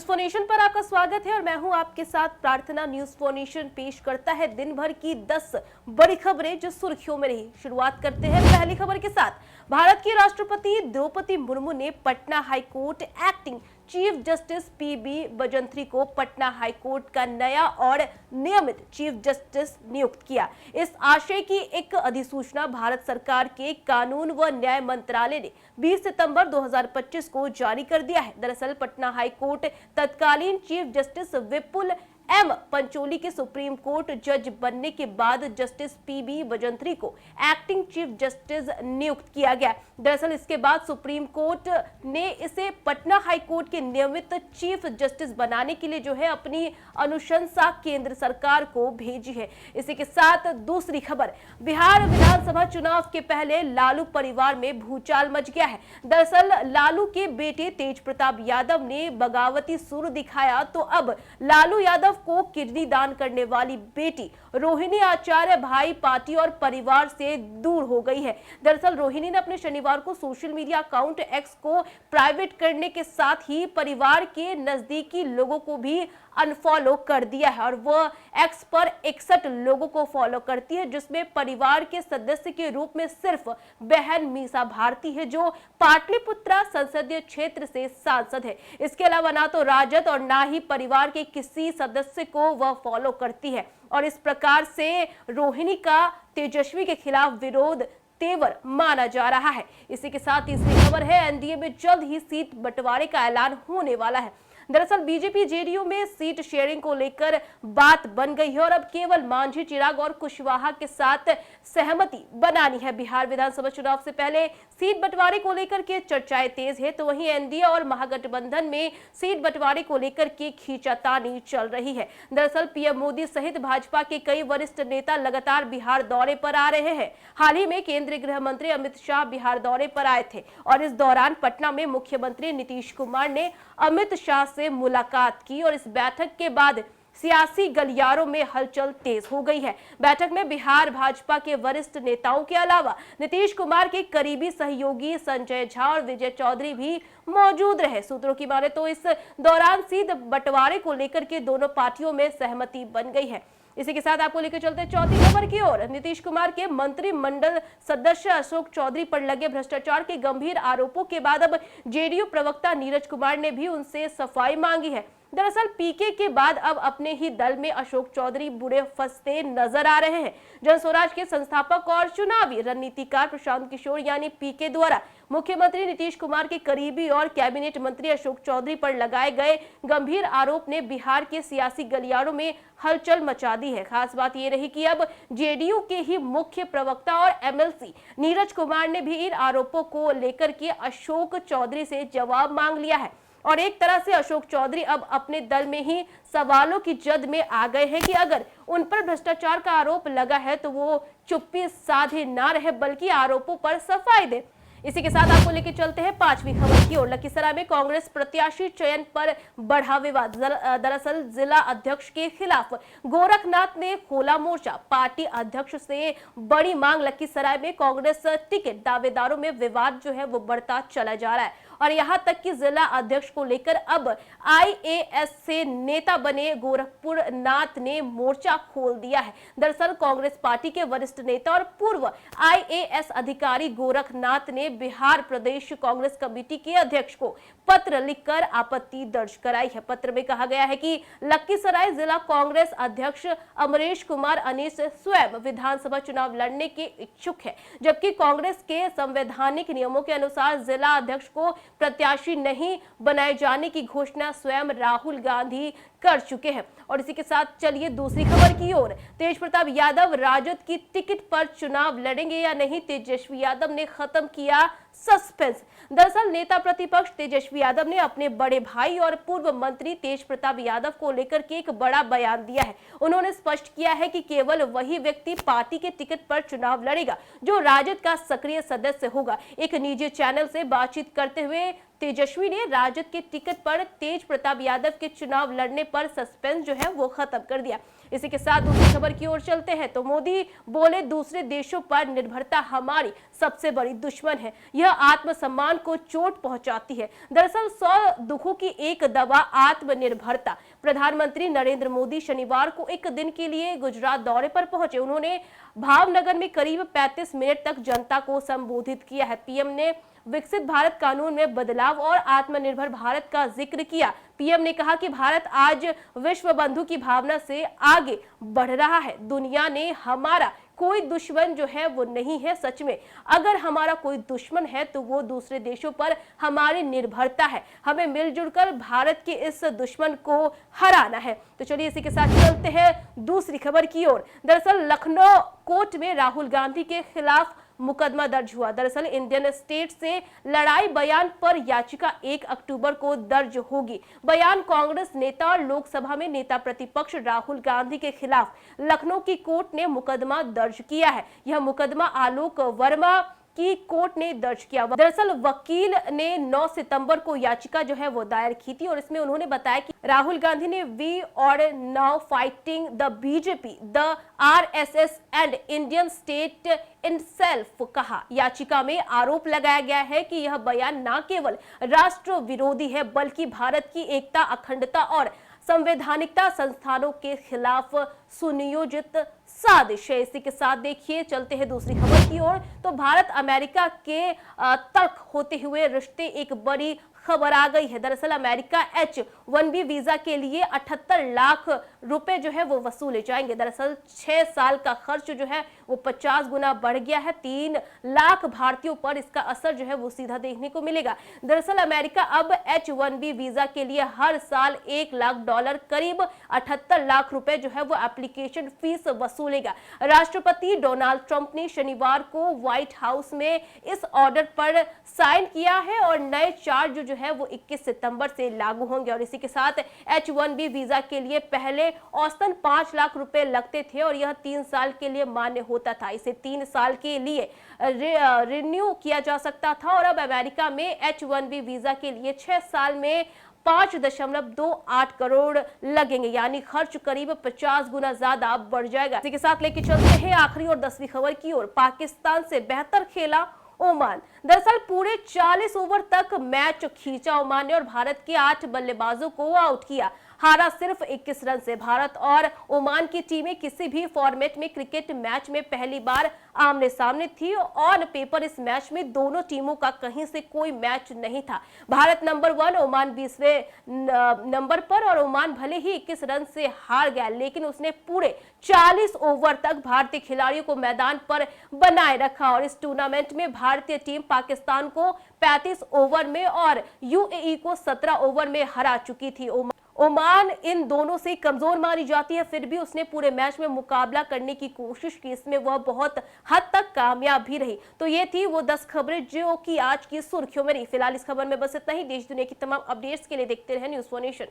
News for nation पर आपका स्वागत है और मैं हूं आपके साथ प्रार्थना। न्यूज फॉर नेशन पेश करता है दिन भर की 10 बड़ी खबरें जो सुर्खियों में रही। शुरुआत करते हैं पहली खबर के साथ। भारत की राष्ट्रपति द्रौपदी मुर्मू ने Patna high court acting chief justice PB Bajanthri को पटना हाईकोर्ट का नया और नियमित चीफ जस्टिस नियुक्त किया। इस आशय की एक अधिसूचना भारत सरकार के कानून व न्याय मंत्रालय ने 20 सितंबर 2025 को जारी कर दिया है। दरअसल पटना हाईकोर्ट तत्कालीन चीफ जस्टिस विपुल एम पंचोली के सुप्रीम कोर्ट जज बनने के बाद जस्टिस पीबी बजंत्री को एक्टिंग चीफ जस्टिस नियुक्त किया गया। दरअसल इसके बाद सुप्रीम कोर्ट ने इसे पटना हाई कोर्ट के नियमित चीफ जस्टिस बनाने के लिए जो है अपनी अनुशंसा केंद्र सरकार को भेजी है। इसी के साथ दूसरी खबर, बिहार विधानसभा चुनाव के पहले लालू परिवार में भूचाल मच गया है। दरअसल लालू के बेटे तेज प्रताप यादव ने बगावती सुर दिखाया तो अब लालू यादव को किडनी दान करने वाली बेटी रोहिणी आचार्य भाई पार्टी और परिवार से दूर हो गई है। दरअसल रोहिणी ने अपने शनिवार को सोशल मीडिया अकाउंट एक्स को प्राइवेट करने के साथ ही परिवार के नजदीकी लोगों को भी अनफॉलो कर दिया है और वह एक्स पर 61 लोगों को फॉलो करती है, जिसमें परिवार के सदस्य के रूप में सिर्फ बहन मीसा भारती है जो पाटलिपुत्रा संसदीय क्षेत्र से सांसद है। इसके अलावा ना तो राजद और ना ही परिवार के किसी सदस्य को वह फॉलो करती है और इस प्रकार से रोहिणी का तेजस्वी के खिलाफ विरोध तेवर माना जा रहा है। इसी के साथ तीसरी खबर है, एनडीए में जल्द ही सीट बंटवारे का ऐलान होने वाला है। दरअसल बीजेपी जेडीयू में सीट शेयरिंग को लेकर बात बन गई है और अब केवल मांझी, चिराग और कुशवाहा के साथ सहमति बनानी है। बिहार विधानसभा चुनाव से पहले सीट बंटवारे को लेकर के चर्चाएं तेज है, तो वहीं एनडीए और महागठबंधन में सीट बंटवारे को लेकर के खींचातानी चल रही है। दरअसल पीएम मोदी सहित भाजपा के कई वरिष्ठ नेता लगातार बिहार दौरे पर आ रहे हैं। हाल ही में केंद्रीय गृह मंत्री अमित शाह बिहार दौरे पर आए थे और इस दौरान पटना में मुख्यमंत्री नीतीश कुमार ने अमित शाह से मुलाकात की और इस बैठक के बाद सियासी गलियारों में हलचल तेज हो गई है। बैठक में बिहार भाजपा के वरिष्ठ नेताओं के अलावा नीतीश कुमार के करीबी सहयोगी संजय झा और विजय चौधरी भी मौजूद रहे। सूत्रों की माने तो इस दौरान सीट बंटवारे को लेकर के दोनों पार्टियों में सहमति बन गई है। इसी के साथ आपको लेकर चलते चौथी खबर की ओर। नीतीश कुमार के मंत्रिमंडल सदस्य अशोक चौधरी पर लगे भ्रष्टाचार के गंभीर आरोपों के बाद अब जेडीयू प्रवक्ता नीरज कुमार ने भी उनसे सफाई मांगी है। दरअसल पीके के बाद अब अपने ही दल में अशोक चौधरी बुरे फंसते नजर आ रहे हैं। जन स्वराज के संस्थापक और चुनावी रणनीतिकार प्रशांत किशोर यानी पीके द्वारा मुख्यमंत्री नीतीश कुमार के करीबी और कैबिनेट मंत्री अशोक चौधरी पर लगाए गए गंभीर आरोप ने बिहार के सियासी गलियारों में हलचल मचा दी है। खास बात यह रही कि अब जेडीयू के ही मुख्य प्रवक्ता और एमएलसी नीरज कुमार ने भी इन आरोपों को लेकर के अशोक चौधरी से जवाब मांग लिया है और एक तरह से अशोक चौधरी अब अपने दल में ही सवालों की जद में आ गए हैं कि अगर उन पर भ्रष्टाचार का आरोप लगा है तो वो चुप्पी साधे ना रहे बल्कि आरोपों पर सफाई दे। इसी के साथ आपको लेकर चलते हैं पांचवी खबर की ओर। लखीसराय में कांग्रेस प्रत्याशी चयन पर बढ़ा विवाद। दरअसल जिला अध्यक्ष के खिलाफ गोरखनाथ ने खोला मोर्चा। पार्टी अध्यक्ष से बड़ी मांग। लखीसराय में कांग्रेस टिकट दावेदारों में विवाद जो है वो बढ़ता चला जा रहा है और यहां तक कि जिला अध्यक्ष को लेकर अब आईएएस से नेता बने गोरखपुर नाथ ने मोर्चा खोल दिया है। दरअसल कांग्रेस पार्टी के वरिष्ठ नेता और पूर्व आईएएस अधिकारी गोरखनाथ ने बिहार प्रदेश कांग्रेस कमेटी के अध्यक्ष को पत्र लिखकर आपत्ति दर्ज कराई है। पत्र में कहा गया है कि लखीसराय जिला कांग्रेस अध्यक्ष अमरेश कुमार अनीस स्वयं विधानसभा चुनाव लड़ने के इच्छुक है, जबकि कांग्रेस के संवैधानिक नियमों के अनुसार जिला अध्यक्ष को प्रत्याशी नहीं बनाए जाने की घोषणा स्वयं राहुल गांधी कर चुके हैं। और इसी के साथ चलिए दूसरी खबर की ओर। तेज प्रताप यादव राजद की टिकट पर चुनाव लड़ेंगे या नहीं, तेजस्वी यादव ने खत्म किया सस्पेंस। दरअसल नेता प्रतिपक्ष तेजस्वी यादव ने अपने बड़े भाई और पूर्व मंत्री तेज प्रताप यादव को लेकर के एक बड़ा बयान दिया है। उन्होंने स्पष्ट किया है कि केवल वही व्यक्ति पार्टी के टिकट पर चुनाव लड़ेगा जो राजद का सक्रिय सदस्य होगा। एक निजी चैनल से बातचीत करते हुए तेजस्वी ने राजद के टिकट पर तेज प्रताप यादव के चुनाव लड़ने पर सस्पेंस जो है वो खत्म कर दिया। इसी के साथ दूसरी खबर की ओर चलते हैं तो मोदी बोले दूसरे देशों पर निर्भरता हमारी सबसे बड़ी दुश्मन है, यह आत्मसम्मान को चोट पहुंचाती है। दरअसल 100 दुखों की एक दवा आत्मनिर्भरता। प्रधानमंत्री नरेंद्र मोदी शनिवार को एक दिन के लिए गुजरात दौरे पर पहुंचे। उन्होंने भावनगर में करीब 35 मिनट तक जनता को संबोधित किया है। पीएम ने विकसित भारत कानून में बदलाव और आत्मनिर्भर भारत का जिक्र किया। पीएम ने कहा कि भारत आज विश्व बंधु की भावना से आगे बढ़ रहा है। दुनिया ने हमारा कोई दुश्मन जो है वो नहीं है। सच में अगर हमारा कोई दुश्मन है तो वो दूसरे देशों पर हमारी निर्भरता है। हमें मिलजुल कर भारत के इस दुश्मन को हराना है। तो चलिए इसी के साथ चलते हैं दूसरी खबर की ओर। दरअसल लखनऊ कोर्ट में राहुल गांधी के खिलाफ मुकदमा दर्ज हुआ। दरअसल इंडियन स्टेट से लड़ाई बयान पर याचिका 1 अक्टूबर को दर्ज होगी। बयान कांग्रेस नेता और लोकसभा में नेता प्रतिपक्ष राहुल गांधी के खिलाफ लखनऊ की कोर्ट ने मुकदमा दर्ज किया है। यह मुकदमा आलोक वर्मा की कोर्ट ने दर्ज किया। दरअसल वकील ने 9 सितंबर को याचिका जो है वो दायर की थी और इसमें उन्होंने बताया कि राहुल गांधी ने we are now fighting the BJP, the RSS and Indian state itself कहा। याचिका में आरोप लगाया गया है कि यह बयान न केवल राष्ट्र विरोधी है बल्कि भारत की एकता, अखंडता और संवैधानिकता संस्थानों के खिलाफ सुनियोजित साजिश है। इसी के साथ देखिए चलते हैं दूसरी खबर की ओर। तो भारत अमेरिका के तर्क होते हुए रिश्ते एक बड़ी खबर आ गई है। दरअसल अमेरिका H-1B वीजा के लिए 78 लाख रुपए जो है वो वसूले जाएंगे। दरअसल 6 साल का खर्च जो है वो 50 गुना बढ़ गया है। 3 लाख भारतीयों पर इसका असर जो है वो सीधा देखने को मिलेगा। दरअसल अमेरिका अब H-1B वीजा के लिए हर साल $1 लाख करीब 78 लाख रुपए जो है वो एप्लीकेशन फीस वसूलेगा। राष्ट्रपति डोनाल्ड ट्रंप ने शनिवार को व्हाइट हाउस में इस ऑर्डर पर साइन किया है और नए चार्ज जो है वो 21 सितंबर से लागू होंगे। और इसी के साथ H-1B वीजा के लिए पहले औसतन 5 लाख रुपए लगते थे और यह 3 साल के लिए मान्य होता था। इसे 3 साल के लिए रिन्यू किया जा सकता था और अब अमेरिका में H-1B वीजा के लिए 6 साल में 5.28 करोड़ लगेंगे, यानी खर्च करीब 50 गुना ज्यादा बढ़ जाएगा। इसी के साथ लेके चलते हैं आखिरी और 10वीं खबर की ओर। पाकिस्तान से बेहतर खेला ओमान। दरअसल पूरे 40 ओवर तक मैच खींचा ओमान ने और भारत के 8 बल्लेबाजों को आउट किया। हारा सिर्फ 21 रन से। भारत और ओमान की टीमें किसी भी फॉर्मेट में क्रिकेट मैच में पहली बार आमने सामने थी। ऑन पेपर इस मैच में दोनों टीमों का कहीं से कोई मैच नहीं था। भारत नंबर 1, ओमान 20वें नंबर पर और ओमान भले ही 21 रन से हार गया लेकिन उसने पूरे 40 ओवर तक भारतीय खिलाड़ियों को मैदान पर बनाए रखा और इस टूर्नामेंट में भारतीय टीम पाकिस्तान को 35 ओवर में और यूएई को 17 ओवर में हरा चुकी थी। ओमान इन दोनों से कमजोर मानी जाती है, फिर भी उसने पूरे मैच में मुकाबला करने की कोशिश की। इसमें वह बहुत हद तक कामयाब भी रही। तो ये थी वो 10 खबरें जो कि आज की सुर्खियों में रही। फिलहाल इस खबर में बस इतना ही। देश दुनिया की तमाम अपडेट्स के लिए देखते रहे न्यूज़4 नेशन।